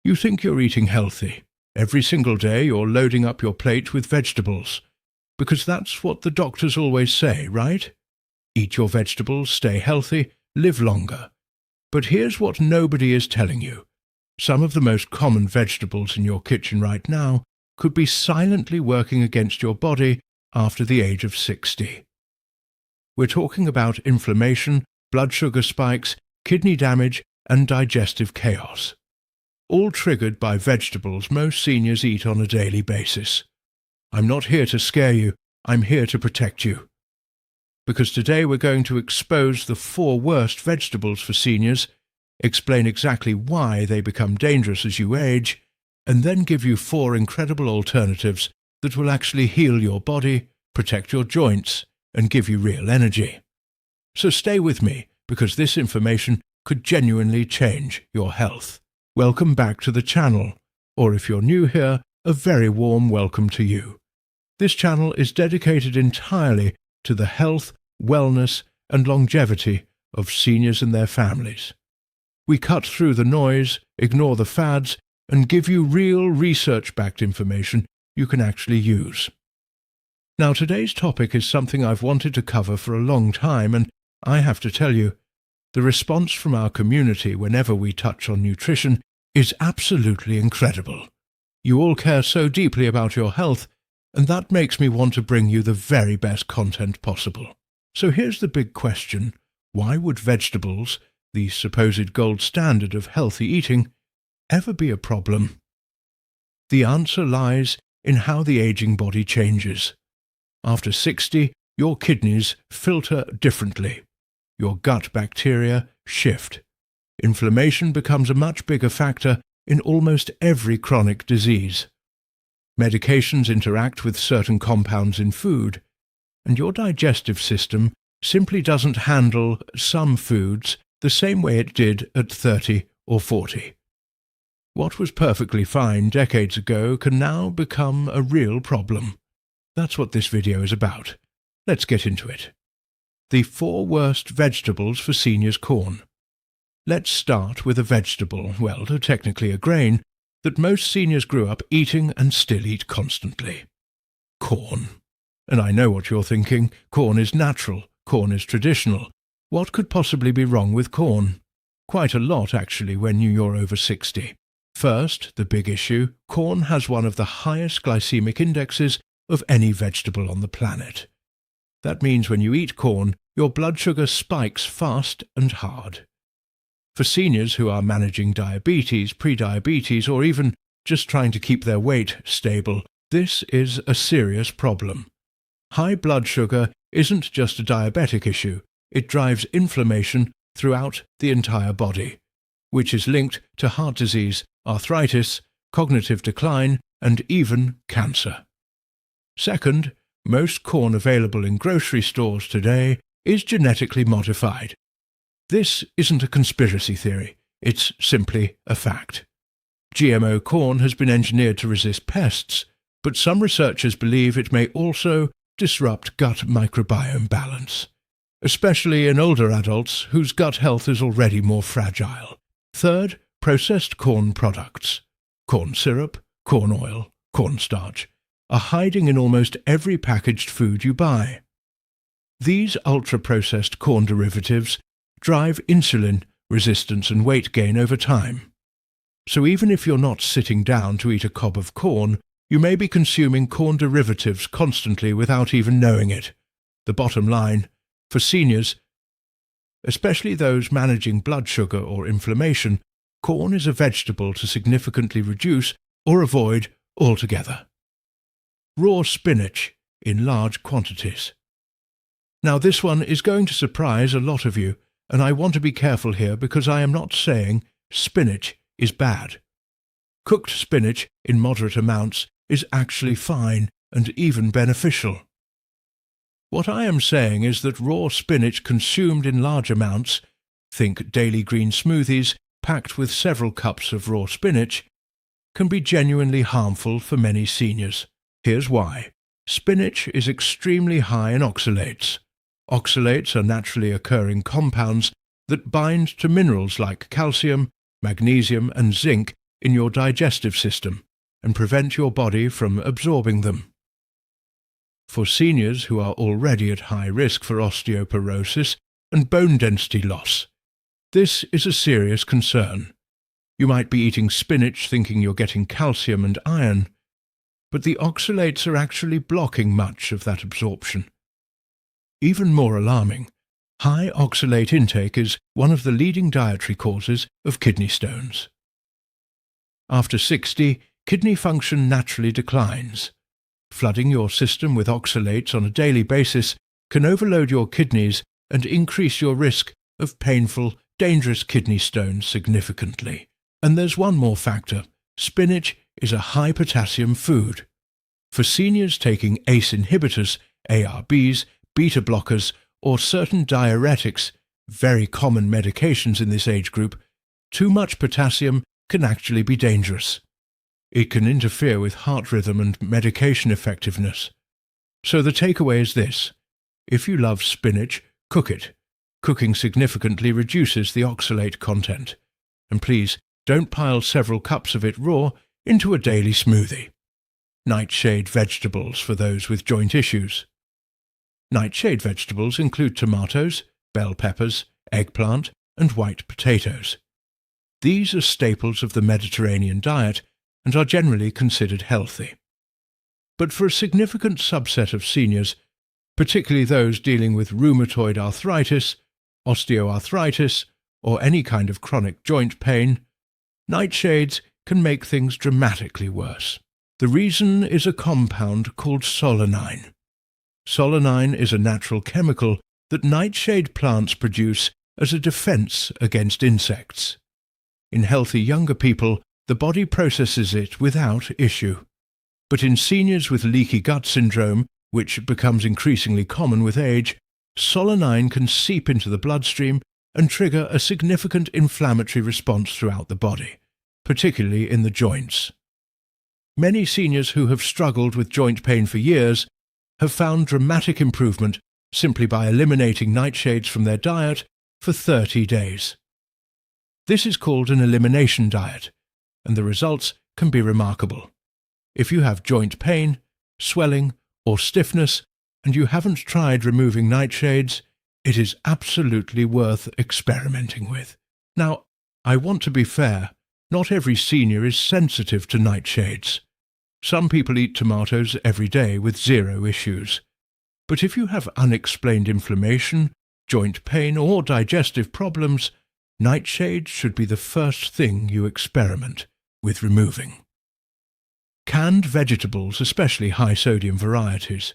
You think you're eating healthy. Every single day you're loading up your plate with vegetables. Because that's what the doctors always say, right? Eat your vegetables, stay healthy, live longer. But here's what nobody is telling you. Some of the most common vegetables in your kitchen right now could be silently working against your body after the age of 60. We're talking about inflammation, blood sugar spikes, kidney damage, and digestive chaos. All triggered by vegetables most seniors eat on a daily basis. I'm not here to scare you, I'm here to protect you. Because today we're going to expose the 4 worst vegetables for seniors, explain exactly why they become dangerous as you age, and then give you 4 incredible alternatives that will actually heal your body, protect your joints, and give you real energy. So stay with me, because this information could genuinely change your health. Welcome back to the channel, or if you're new here, a very warm welcome to you. This channel is dedicated entirely to the health, wellness, and longevity of seniors and their families. We cut through the noise, ignore the fads, and give you real research-backed information you can actually use. Now, today's topic is something I've wanted to cover for a long time, and I have to tell you, the response from our community whenever we touch on nutrition is absolutely incredible. You all care so deeply about your health, and that makes me want to bring you the very best content possible. So here's the big question: why would vegetables, the supposed gold standard of healthy eating, ever be a problem? The answer lies in how the aging body changes. After 60, your kidneys filter differently. Your gut bacteria shift. Inflammation becomes a much bigger factor in almost every chronic disease. Medications interact with certain compounds in food, and your digestive system simply doesn't handle some foods the same way it did at 30 or 40. What was perfectly fine decades ago can now become a real problem. That's what this video is about. Let's get into it. The 4 worst vegetables for seniors' corn. Let's start with a vegetable, well, technically a grain, that most seniors grew up eating and still eat constantly. Corn. And I know what you're thinking. Corn is natural. Corn is traditional. What could possibly be wrong with corn? Quite a lot, actually, when you're over 60. First, the big issue: corn has one of the highest glycemic indexes of any vegetable on the planet. That means when you eat corn, your blood sugar spikes fast and hard. For seniors who are managing diabetes, prediabetes, or even just trying to keep their weight stable, this is a serious problem. High blood sugar isn't just a diabetic issue, it drives inflammation throughout the entire body, which is linked to heart disease, arthritis, cognitive decline, and even cancer. Second, most corn available in grocery stores today is genetically modified. This isn't a conspiracy theory, it's simply a fact. GMO corn has been engineered to resist pests, but some researchers believe it may also disrupt gut microbiome balance, especially in older adults whose gut health is already more fragile. Third, processed corn products. Corn syrup, corn oil, cornstarch are hiding in almost every packaged food you buy. These ultra-processed corn derivatives drive insulin resistance and weight gain over time. So even if you're not sitting down to eat a cob of corn, you may be consuming corn derivatives constantly without even knowing it. The bottom line, for seniors, especially those managing blood sugar or inflammation, corn is a vegetable to significantly reduce or avoid altogether. Raw spinach in large quantities. Now this one is going to surprise a lot of you, and I want to be careful here because I am not saying spinach is bad. Cooked spinach in moderate amounts is actually fine and even beneficial. What I am saying is that raw spinach consumed in large amounts, think daily green smoothies packed with several cups of raw spinach, can be genuinely harmful for many seniors. Here's why. Spinach is extremely high in oxalates. Oxalates are naturally occurring compounds that bind to minerals like calcium, magnesium, and zinc in your digestive system and prevent your body from absorbing them. For seniors who are already at high risk for osteoporosis and bone density loss, this is a serious concern. You might be eating spinach thinking you're getting calcium and iron, but the oxalates are actually blocking much of that absorption. Even more alarming, high oxalate intake is one of the leading dietary causes of kidney stones. After 60, kidney function naturally declines. Flooding your system with oxalates on a daily basis can overload your kidneys and increase your risk of painful, dangerous kidney stones significantly. And there's one more factor. Spinach is a high-potassium food. For seniors taking ACE inhibitors, ARBs, beta blockers, or certain diuretics, very common medications in this age group, too much potassium can actually be dangerous. It can interfere with heart rhythm and medication effectiveness. So the takeaway is this: if you love spinach, cook it. Cooking significantly reduces the oxalate content. And please, don't pile several cups of it raw into a daily smoothie. Nightshade vegetables for those with joint issues. Nightshade vegetables include tomatoes, bell peppers, eggplant, and white potatoes. These are staples of the Mediterranean diet and are generally considered healthy. But for a significant subset of seniors, particularly those dealing with rheumatoid arthritis, osteoarthritis, or any kind of chronic joint pain, nightshades can make things dramatically worse. The reason is a compound called solanine. Solanine is a natural chemical that nightshade plants produce as a defense against insects. In healthy younger people, the body processes it without issue. But in seniors with leaky gut syndrome, which becomes increasingly common with age, solanine can seep into the bloodstream and trigger a significant inflammatory response throughout the body, particularly in the joints. Many seniors who have struggled with joint pain for years have found dramatic improvement simply by eliminating nightshades from their diet for 30 days. This is called an elimination diet, and the results can be remarkable. If you have joint pain, swelling, or stiffness, and you haven't tried removing nightshades, it is absolutely worth experimenting with. Now, I want to be fair. Not every senior is sensitive to nightshades. Some people eat tomatoes every day with zero issues. But if you have unexplained inflammation, joint pain, or digestive problems, nightshades should be the first thing you experiment with removing. Canned vegetables, especially high-sodium varieties.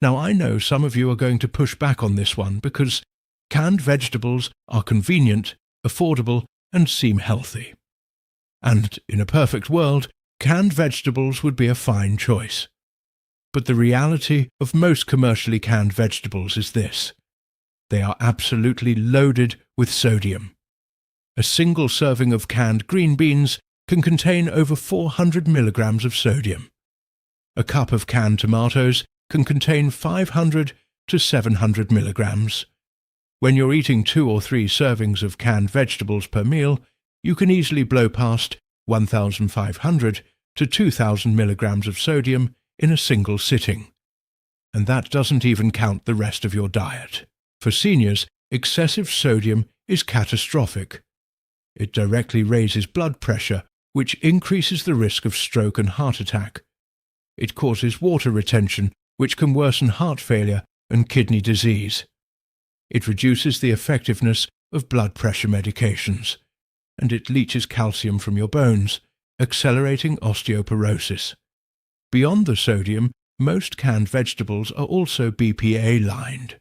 Now, I know some of you are going to push back on this one because canned vegetables are convenient, affordable, and seem healthy. And in a perfect world, canned vegetables would be a fine choice. But the reality of most commercially canned vegetables is this: they are absolutely loaded with sodium. A single serving of canned green beans can contain over 400 milligrams of sodium. A cup of canned tomatoes can contain 500 to 700 milligrams. When you're eating 2 or 3 servings of canned vegetables per meal, you can easily blow past 1,500 to 2,000 milligrams of sodium in a single sitting. And that doesn't even count the rest of your diet. For seniors, excessive sodium is catastrophic. It directly raises blood pressure, which increases the risk of stroke and heart attack. It causes water retention, which can worsen heart failure and kidney disease. It reduces the effectiveness of blood pressure medications, and it leaches calcium from your bones, accelerating osteoporosis. Beyond the sodium, most canned vegetables are also BPA-lined.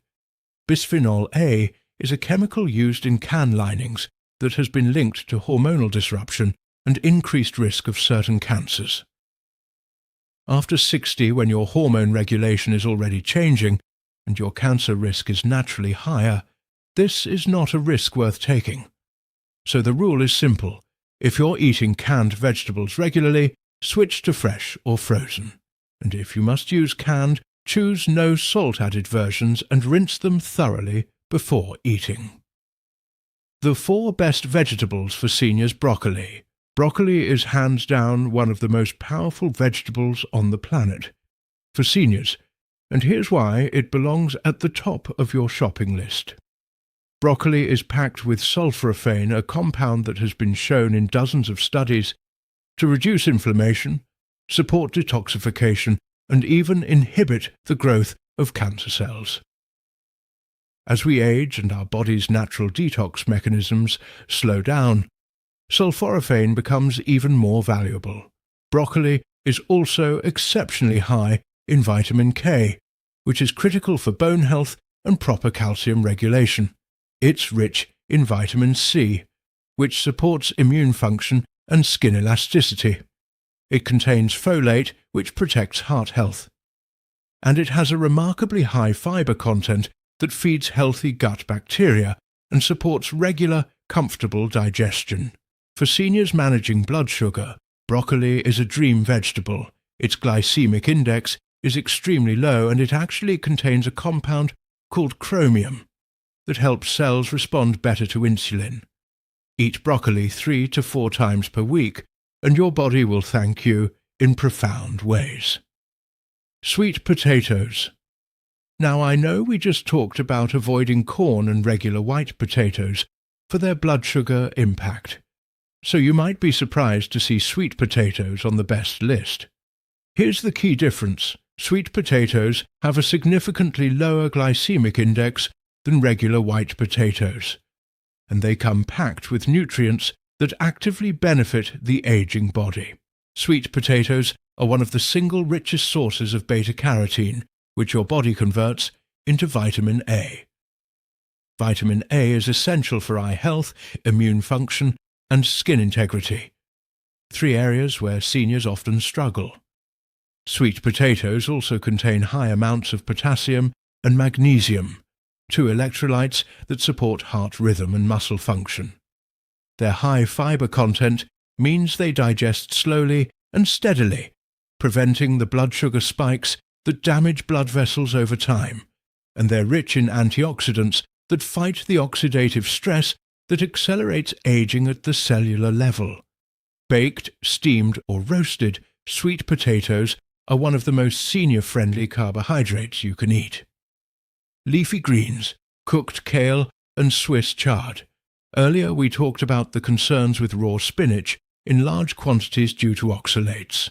Bisphenol A is a chemical used in can linings that has been linked to hormonal disruption and increased risk of certain cancers. After 60, when your hormone regulation is already changing and your cancer risk is naturally higher, this is not a risk worth taking. So the rule is simple: if you're eating canned vegetables regularly, switch to fresh or frozen. And if you must use canned, choose no salt-added versions and rinse them thoroughly before eating. The 4 best vegetables for seniors: broccoli, Broccoli is hands down one of the most powerful vegetables on the planet for seniors, and here's why it belongs at the top of your shopping list. Broccoli is packed with sulforaphane, a compound that has been shown in dozens of studies to reduce inflammation, support detoxification, and even inhibit the growth of cancer cells. As we age and our body's natural detox mechanisms slow down, sulforaphane becomes even more valuable. Broccoli is also exceptionally high in vitamin K, which is critical for bone health and proper calcium regulation. It's rich in vitamin C, which supports immune function and skin elasticity. It contains folate, which protects heart health. And it has a remarkably high fiber content that feeds healthy gut bacteria and supports regular, comfortable digestion. For seniors managing blood sugar, broccoli is a dream vegetable. Its glycemic index is extremely low, and it actually contains a compound called chromium that helps cells respond better to insulin. Eat broccoli 3 to 4 times per week, and your body will thank you in profound ways. Sweet potatoes. Now, I know we just talked about avoiding corn and regular white potatoes for their blood sugar impact, so you might be surprised to see sweet potatoes on the best list. Here's the key difference. Sweet potatoes have a significantly lower glycemic index than regular white potatoes, and they come packed with nutrients that actively benefit the aging body. Sweet potatoes are one of the single richest sources of beta-carotene, which your body converts into vitamin A. Vitamin A is essential for eye health, immune function, and skin integrity, 3 areas where seniors often struggle. Sweet potatoes also contain high amounts of potassium and magnesium, 2 electrolytes that support heart rhythm and muscle function. Their high fiber content means they digest slowly and steadily, preventing the blood sugar spikes that damage blood vessels over time, and they're rich in antioxidants that fight the oxidative stress that accelerates aging at the cellular level. Baked, steamed, or roasted, sweet potatoes are one of the most senior-friendly carbohydrates you can eat. Leafy greens, cooked kale, and Swiss chard. Earlier we talked about the concerns with raw spinach in large quantities due to oxalates.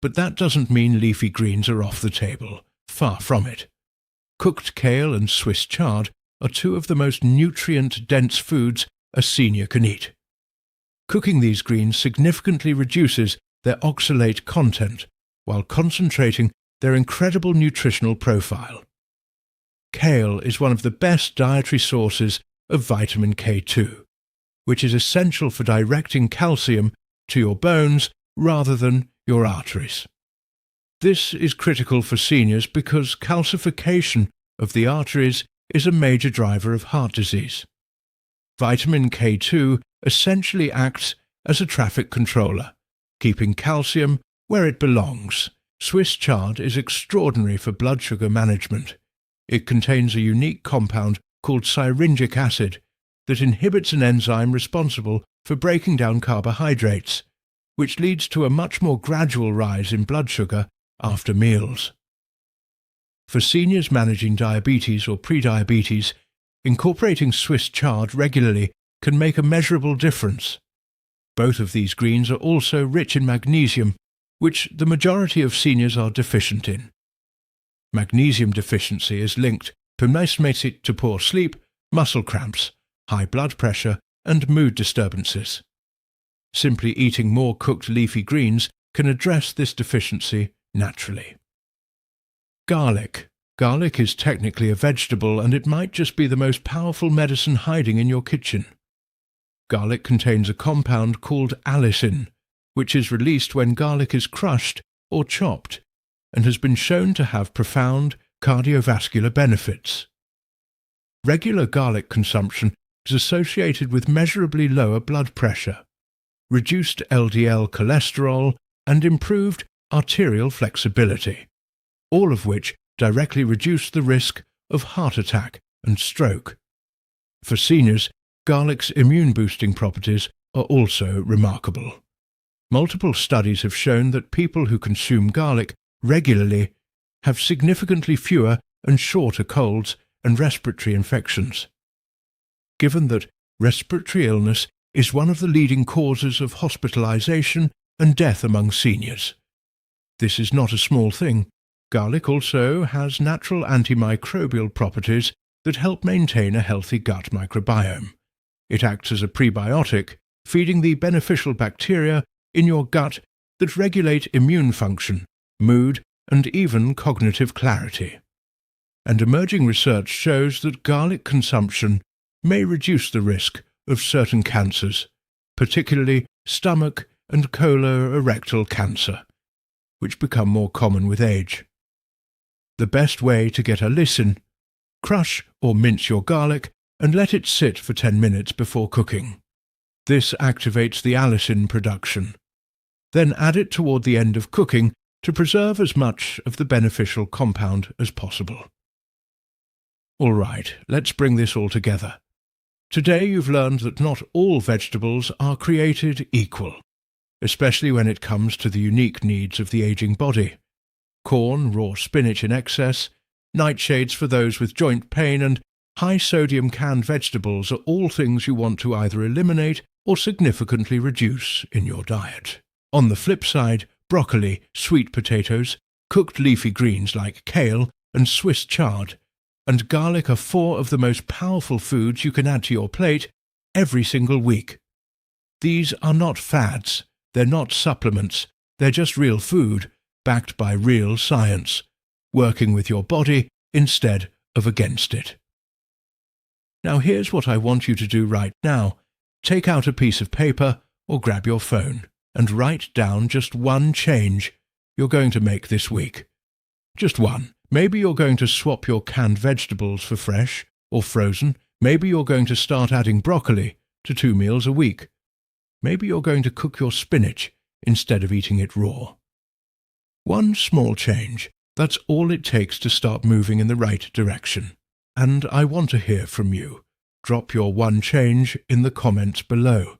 But that doesn't mean leafy greens are off the table. Far from it. Cooked kale and Swiss chard are 2 of the most nutrient-dense foods a senior can eat. Cooking these greens significantly reduces their oxalate content while concentrating their incredible nutritional profile. Kale is one of the best dietary sources of vitamin K2, which is essential for directing calcium to your bones rather than your arteries. This is critical for seniors because calcification of the arteries is a major driver of heart disease. Vitamin K2 essentially acts as a traffic controller, keeping calcium where it belongs. Swiss chard is extraordinary for blood sugar management. It contains a unique compound called syringic acid that inhibits an enzyme responsible for breaking down carbohydrates, which leads to a much more gradual rise in blood sugar after meals. For seniors managing diabetes or prediabetes, incorporating Swiss chard regularly can make a measurable difference. Both of these greens are also rich in magnesium, which the majority of seniors are deficient in. Magnesium deficiency is linked postmenopausally to poor sleep, muscle cramps, high blood pressure, and mood disturbances. Simply eating more cooked leafy greens can address this deficiency naturally. Garlic. Garlic is technically a vegetable, and it might just be the most powerful medicine hiding in your kitchen. Garlic contains a compound called allicin, which is released when garlic is crushed or chopped, and has been shown to have profound cardiovascular benefits. Regular garlic consumption is associated with measurably lower blood pressure, reduced LDL cholesterol, and improved arterial flexibility, all of which directly reduce the risk of heart attack and stroke. For seniors, garlic's immune-boosting properties are also remarkable. Multiple studies have shown that people who consume garlic regularly have significantly fewer and shorter colds and respiratory infections. Given that respiratory illness is one of the leading causes of hospitalization and death among seniors. This is not a small thing. Garlic also has natural antimicrobial properties that help maintain a healthy gut microbiome. It acts as a prebiotic, feeding the beneficial bacteria in your gut that regulate immune function, mood, and even cognitive clarity. And emerging research shows that garlic consumption may reduce the risk of certain cancers, particularly stomach and colorectal cancer, which become more common with age. The best way to get a listen: crush or mince your garlic and let it sit for 10 minutes before cooking. This activates the allicin production. Then add it toward the end of cooking to preserve as much of the beneficial compound as possible. All right, let's bring this all together. Today you've learned that not all vegetables are created equal, especially when it comes to the unique needs of the aging body. Corn, raw spinach in excess, nightshades for those with joint pain, and high-sodium canned vegetables are all things you want to either eliminate or significantly reduce in your diet. On the flip side, broccoli, sweet potatoes, cooked leafy greens like kale and Swiss chard, and garlic are 4 of the most powerful foods you can add to your plate every single week. These are not fads, they're not supplements, they're just real food, backed by real science, working with your body instead of against it. Now here's what I want you to do right now. Take out a piece of paper or grab your phone and write down just one change you're going to make this week. Just one. Maybe you're going to swap your canned vegetables for fresh or frozen. Maybe you're going to start adding broccoli to 2 meals a week. Maybe you're going to cook your spinach instead of eating it raw. One small change. That's all it takes to start moving in the right direction. And I want to hear from you. Drop your one change in the comments below.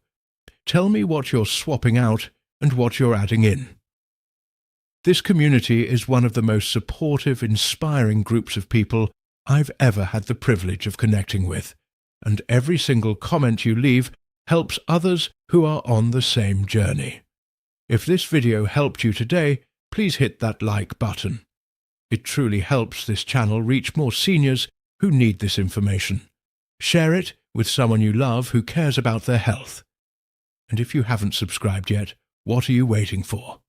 Tell me what you're swapping out and what you're adding in. This community is one of the most supportive, inspiring groups of people I've ever had the privilege of connecting with, and every single comment you leave helps others who are on the same journey. If this video helped you today, please hit that like button. It truly helps this channel reach more seniors who need this information. Share it with someone you love who cares about their health. And if you haven't subscribed yet, what are you waiting for?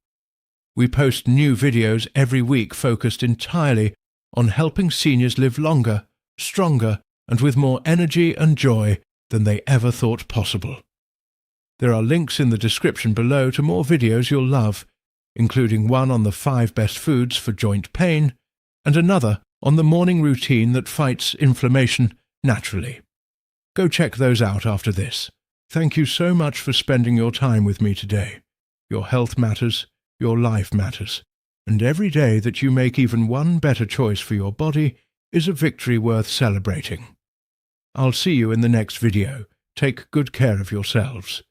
We post new videos every week focused entirely on helping seniors live longer, stronger, and with more energy and joy than they ever thought possible. There are links in the description below to more videos you'll love, including one on the 5 best foods for joint pain, and another on the morning routine that fights inflammation naturally. Go check those out after this. Thank you so much for spending your time with me today. Your health matters, your life matters, and every day that you make even one better choice for your body is a victory worth celebrating. I'll see you in the next video. Take good care of yourselves.